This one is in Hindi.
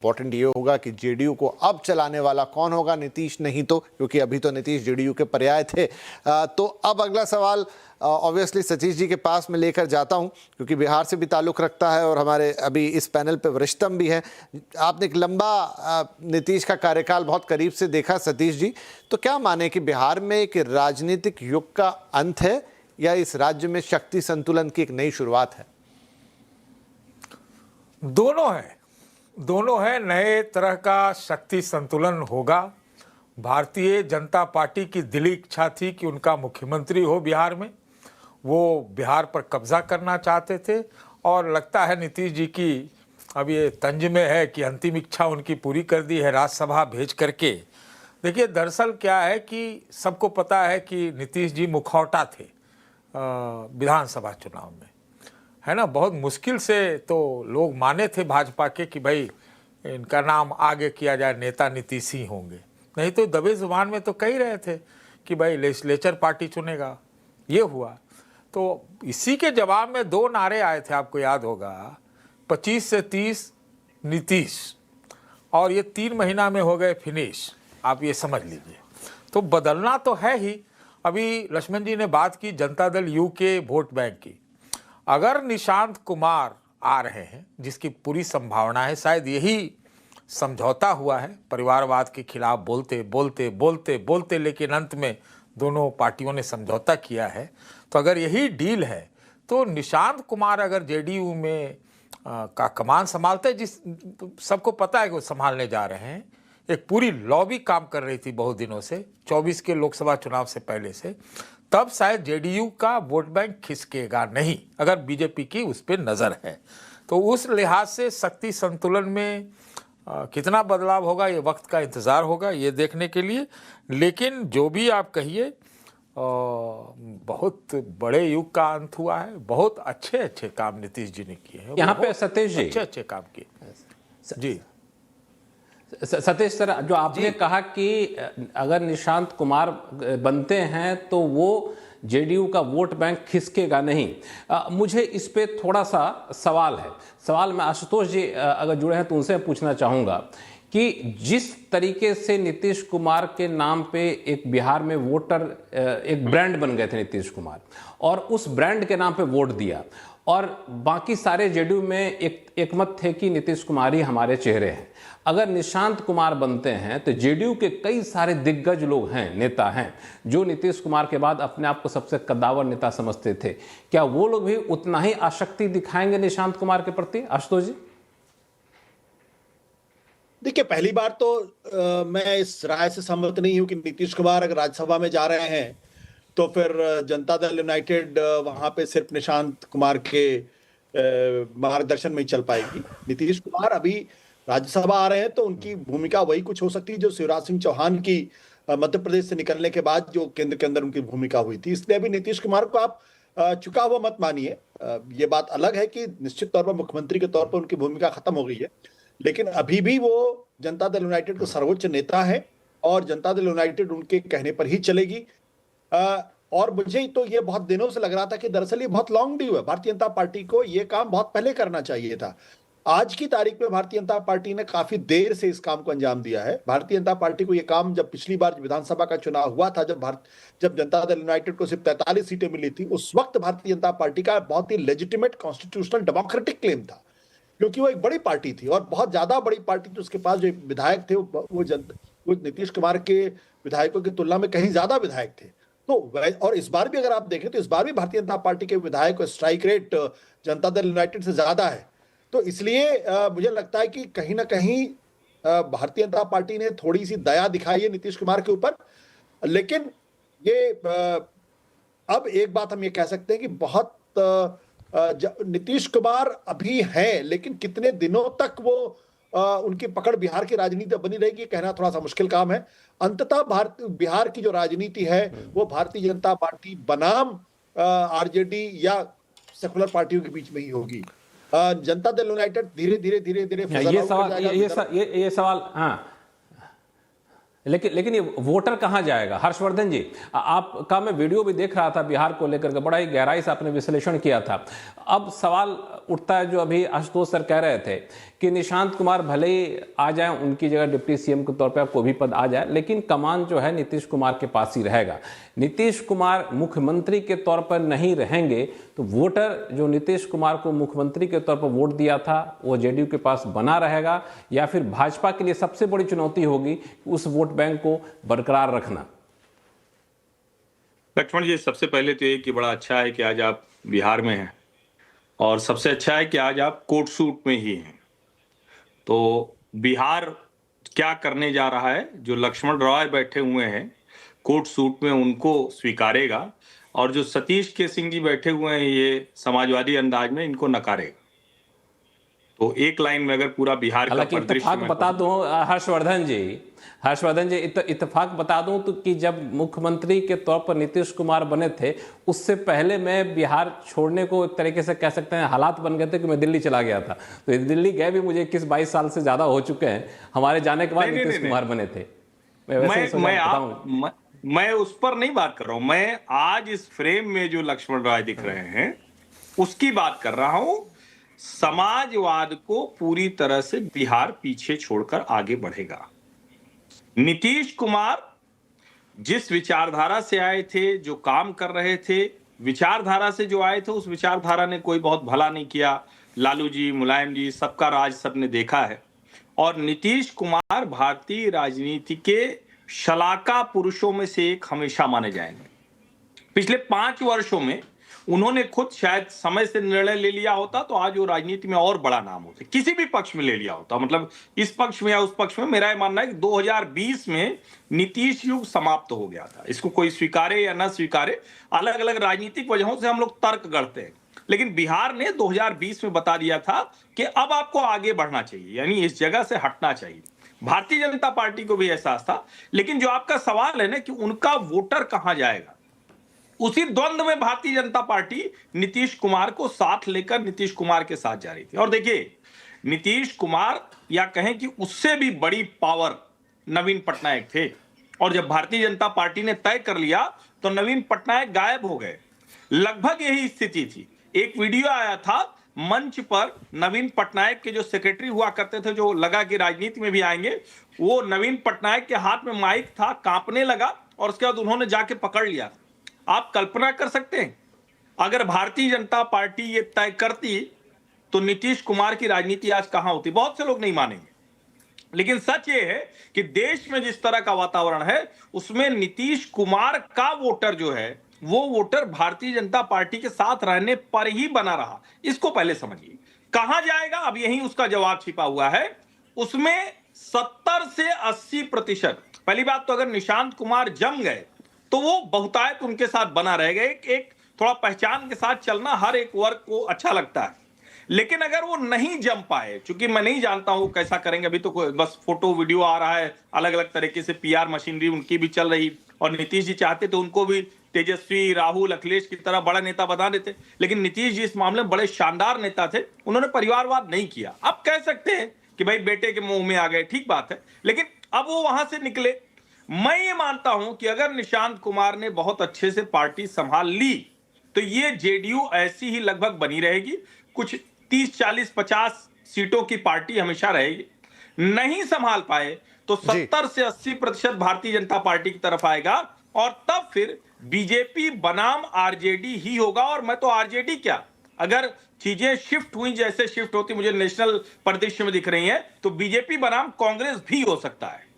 इम्पोर्टेंट ये होगा कि जेडीयू को अब चलाने वाला कौन होगा, नीतीश नहीं तो, क्योंकि अभी तो नीतीश जेडीयू के पर्याय थे। तो अब अगला सवाल ऑब्वियसली सतीश जी के पास मैं लेकर जाता हूं, क्योंकि बिहार से भी ताल्लुक़ रखता है और हमारे अभी इस पैनल पे वरिष्ठतम भी है। आपने एक लंबा नीतीश का कार्यकाल बहुत करीब से देखा सतीश जी, तो क्या माने कि बिहार में एक राजनीतिक युग का अंत है या इस राज्य में शक्ति संतुलन की एक नई शुरुआत है? दोनों है। नए तरह का शक्ति संतुलन होगा। भारतीय जनता पार्टी की दिली इच्छा थी कि उनका मुख्यमंत्री हो बिहार में। वो बिहार पर कब्जा करना चाहते थे और लगता है नीतीश जी की अब ये तंज में है कि अंतिम इच्छा उनकी पूरी कर दी है राज्यसभा भेज करके। देखिए, दरअसल क्या है कि सबको पता है कि नीतीश जी मुखौटा थे विधानसभा चुनाव में, है ना। बहुत मुश्किल से तो लोग माने थे भाजपा के कि भाई इनका नाम आगे किया जाए, नेता नीतीश ही होंगे, नहीं तो दबे जुबान में तो कह रहे थे कि भाई लेजिस्लेचर पार्टी चुनेगा। ये हुआ तो इसी के जवाब में दो नारे आए थे, आपको याद होगा, 25 से 30 नीतीश, और ये 3 महीना में हो गए फिनिश। आप ये समझ लीजिए, तो बदलना तो है ही। अभी लक्ष्मण जी ने बात की जनता दल यू के वोट बैंक की। अगर निशांत कुमार आ रहे हैं, जिसकी पूरी संभावना है, शायद यही समझौता हुआ है, परिवारवाद के खिलाफ बोलते बोलते बोलते बोलते लेकिन अंत में दोनों पार्टियों ने समझौता किया है। तो अगर यही डील है तो निशांत कुमार अगर जेडीयू में का कमान संभालते, जिस सबको पता है कि वो संभालने जा रहे हैं, एक पूरी लॉबी काम कर रही थी बहुत दिनों से, 24 के लोकसभा चुनाव से पहले से, तब शायद जेडीयू का वोट बैंक खिसकेगा नहीं, अगर बीजेपी की उस पर नज़र है। तो उस लिहाज से शक्ति संतुलन में कितना बदलाव होगा, ये वक्त का इंतज़ार होगा ये देखने के लिए। लेकिन जो भी आप कहिए, बहुत बड़े युग का अंत हुआ है। बहुत अच्छे अच्छे काम नीतीश जी ने किए हैं यहाँ पे। सतीश जी, अच्छे काम किए जी। सतीश सर, जो आपने कहा कि अगर निशांत कुमार बनते हैं तो वो जेडीयू का वोट बैंक खिसकेगा नहीं, मुझे इस पे थोड़ा सा सवाल है। सवाल मैं आशुतोष जी अगर जुड़े हैं तो उनसे पूछना चाहूँगा कि जिस तरीके से नीतीश कुमार के नाम पे एक बिहार में वोटर एक ब्रांड बन गए थे नीतीश कुमार, और उस ब्रांड के नाम पे वोट दिया, और बाकी सारे जेडीयू में एक मत थे कि नीतीश कुमार ही हमारे चेहरे हैं। अगर निशांत कुमार बनते हैं तो जेडीयू के कई सारे दिग्गज लोग हैं, नेता हैं, जो नीतीश कुमार के बाद अपने आप को सबसे कद्दावर नेता समझते थे, क्या वो लोग भी उतना ही आसक्ति दिखाएंगे निशांत कुमार के प्रति? आशुतोष जी, देखिए, पहली बार तो मैं इस राय से सहमत नहीं हूं कि नीतीश कुमार अगर राज्यसभा में जा रहे हैं तो फिर जनता दल यूनाइटेड वहां पे सिर्फ निशांत कुमार के मार्गदर्शन में ही चल पाएगी। नीतीश कुमार अभी राज्यसभा आ रहे हैं तो उनकी भूमिका वही कुछ हो सकती है जो शिवराज सिंह चौहान की मध्य प्रदेश से निकलने के बाद जो केंद्र के अंदर उनकी भूमिका हुई थी। इसलिए अभी नीतीश कुमार को आप चुका हुआ मत मानिए। ये बात अलग है कि निश्चित तौर पर मुख्यमंत्री के तौर पर उनकी भूमिका खत्म हो गई है, लेकिन अभी भी वो जनता दल यूनाइटेड के सर्वोच्च नेता है और जनता दल यूनाइटेड उनके कहने पर ही चलेगी। और मुझे तो ये बहुत दिनों से लग रहा था कि दरअसल ये बहुत लॉन्ग ड्यू है। भारतीय जनता पार्टी को ये काम बहुत पहले करना चाहिए था। आज की तारीख में भारतीय जनता पार्टी ने काफी देर से इस काम को अंजाम दिया है। भारतीय जनता पार्टी को यह काम जब पिछली बार विधानसभा का चुनाव हुआ था, जब जनता दल यूनाइटेड को सिर्फ 43 सीटें मिली थी, उस वक्त भारतीय जनता पार्टी का बहुत ही लेजिटिमेट कॉन्स्टिट्यूशनल डेमोक्रेटिक क्लेम था, क्योंकि वो एक बड़ी पार्टी थी और बहुत ज्यादा बड़ी पार्टी थी। उसके पास जो विधायक थे वो नीतीश कुमार के विधायकों की तुलना में कहीं ज्यादा विधायक थे। तो और इस बार भी अगर आप देखें तो इस बार भी भारतीय जनता पार्टी के विधायक का strike rate Janata Dal United से ज्यादा है। तो इसलिए मुझे लगता है कि कहीं ना कहीं भारतीय जनता पार्टी ने थोड़ी सी दया दिखाई है नीतीश कुमार के ऊपर। लेकिन ये अब एक बात हम ये कह सकते हैं कि बहुत नीतीश कुमार अभी हैं, लेकिन कितने दिनों तक वो उनकी पकड़ बिहार की राजनीति बनी रहेगी कहना थोड़ा सा मुश्किल काम है। अंततः बिहार की जो राजनीति है वो भारतीय जनता पार्टी बनाम आरजेडी या सेकुलर पार्टियों के बीच में ही होगी। जनता दल यूनाइटेड धीरे धीरे ये सवाल हाँ, लेकिन ये वोटर कहां जाएगा? हर्षवर्धन जी, आपका मैं वीडियो भी देख रहा था बिहार को लेकर के, बड़ा ही गहराई से आपने विश्लेषण किया था। अब सवाल उठता है जो अभी आशुतोष सर कह रहे थे कि निशांत कुमार भले ही आ जाए, उनकी जगह डिप्टी सीएम के तौर पर कोई भी पद आ जाए, लेकिन कमान जो है नीतीश कुमार के पास ही रहेगा। नीतीश कुमार मुख्यमंत्री के तौर पर नहीं रहेंगे तो वोटर जो नीतीश कुमार को मुख्यमंत्री के तौर पर वोट दिया था वो जेडीयू के पास बना रहेगा, या फिर भाजपा के लिए सबसे बड़ी चुनौती होगी उस वोट बैंक को बरकरार रखना। लक्ष्मण जी, सबसे पहले तो ये कि बड़ा अच्छा है कि आज आप बिहार में हैं, और सबसे अच्छा है कि आज आप कोट सूट में ही हैं। तो बिहार क्या करने जा रहा है, जो लक्ष्मण रॉय बैठे हुए हैं कोट सूट में उनको स्वीकारेगा, और जो सतीश के सिंह जी बैठे हुए हैं ये समाजवादी अंदाज में, इनको नकारेगा। तो एक लाइन में अगर पूरा बिहार का परिदृश्य इत्तेफाक बता दूं हर्षवर्धन जी, इत्तेफाक बता दूं तो कि जब मुख्यमंत्री के तौर पर नीतीश कुमार बने थे, उससे पहले मैं बिहार छोड़ने को एक तरीके से कह सकते हैं हालात बन गए थे कि मैं दिल्ली चला गया था। तो दिल्ली गए भी मुझे 21-22 साल से ज्यादा हो चुके हैं, हमारे जाने के बाद नीतीश कुमार बने थे। मैं उस पर नहीं बात कर रहा हूं, मैं आज इस फ्रेम में जो लक्ष्मण राय दिख रहे हैं उसकी बात कर रहा हूं। समाजवाद को पूरी तरह से बिहार पीछे छोड़कर आगे बढ़ेगा। नीतीश कुमार जिस विचारधारा से आए थे, जो काम कर रहे थे, विचारधारा से जो आए थे, उस विचारधारा ने कोई बहुत भला नहीं किया। लालू जी, मुलायम जी, सबका राज सबने देखा है। और नीतीश कुमार भारतीय राजनीति के शलाका पुरुषों में से एक हमेशा माने जाएंगे। पिछले 5 वर्षों में उन्होंने खुद शायद समय से निर्णय ले लिया होता तो आज वो राजनीति में और बड़ा नाम होते, किसी भी पक्ष में ले लिया होता, मतलब इस पक्ष में या उस पक्ष में। मेरा ये मानना है कि 2020 में नीतीश युग समाप्त हो गया था। इसको कोई स्वीकारे या ना स्वीकारे, अलग अलग राजनीतिक वजहों से हम लोग तर्क गढ़ते हैं, लेकिन बिहार ने 2020 में बता दिया था कि अब आपको आगे बढ़ना चाहिए, यानी इस जगह से हटना चाहिए। भारतीय जनता पार्टी को भी एहसास था। लेकिन जो आपका सवाल है ना कि उनका वोटर कहां जाएगा, उसी द्वंद्व में भारतीय जनता पार्टी नीतीश कुमार को साथ लेकर नीतीश कुमार के साथ जा रही थी। और देखिए, नीतीश कुमार या कहें कि उससे भी बड़ी पावर नवीन पटनायक थे, और जब भारतीय जनता पार्टी ने तय कर लिया तो नवीन पटनायक गायब हो गए। लगभग यही स्थिति थी। एक वीडियो आया था मंच पर, नवीन पटनायक के जो सेक्रेटरी हुआ करते थे, जो लगा कि राजनीति में भी आएंगे, वो नवीन पटनायक के हाथ में माइक था, कांपने लगा, और उसके बाद उन्होंने जाके पकड़ लिया। आप कल्पना कर सकते हैं अगर भारतीय जनता पार्टी ये तय करती तो नीतीश कुमार की राजनीति आज कहां होती। बहुत से लोग नहीं मानेंगे, लेकिन सच ये है कि देश में जिस तरह का वातावरण है उसमें नीतीश कुमार का वोटर जो है वो वोटर भारतीय जनता पार्टी के साथ रहने पर ही बना रहा। इसको पहले समझिए। कहां जाएगा, अब यही उसका जवाब छिपा हुआ है। उसमें 70 से 80%। पहली बात तो अगर निशांत कुमार जम गए तो वो बहुतायत उनके साथ बना रहेगा। एक थोड़ा पहचान के साथ चलना हर एक वर्ग को अच्छा लगता है। लेकिन अगर वो नहीं जम पाए, चूंकि मैं नहीं जानता हूं कैसा करेंगे, अभी तो बस फोटो वीडियो आ रहा है, अलग अलग तरीके से पीआर मशीनरी उनकी भी चल रही, और नीतीश जी चाहते तो उनको भी तेजस्वी, राहुल, अखिलेश की तरह बड़ा नेता बना देते। लेकिन नीतीश जी इस मामले में बड़े शानदार नेता थे, उन्होंने परिवारवाद नहीं किया। अब कह सकते हैं कि भाई बेटे के मुंह में आ गए, ठीक बात है, लेकिन अब वो वहां से निकले। मैं ये मानता हूं कि अगर निशांत कुमार ने बहुत अच्छे से पार्टी संभाल ली तो ये जेडीयू ऐसी ही लगभग बनी रहेगी, कुछ 30, 40, 50 सीटों की पार्टी हमेशा रहेगी। नहीं संभाल पाए तो 70 से 80% भारतीय जनता पार्टी की तरफ आएगा, और तब फिर बीजेपी बनाम आरजेडी ही होगा। और मैं तो आरजेडी क्या, अगर चीजें शिफ्ट हुई जैसे शिफ्ट होती मुझे नेशनल परिदृश्य में दिख रही हैं, तो बीजेपी बनाम कांग्रेस भी हो सकता है।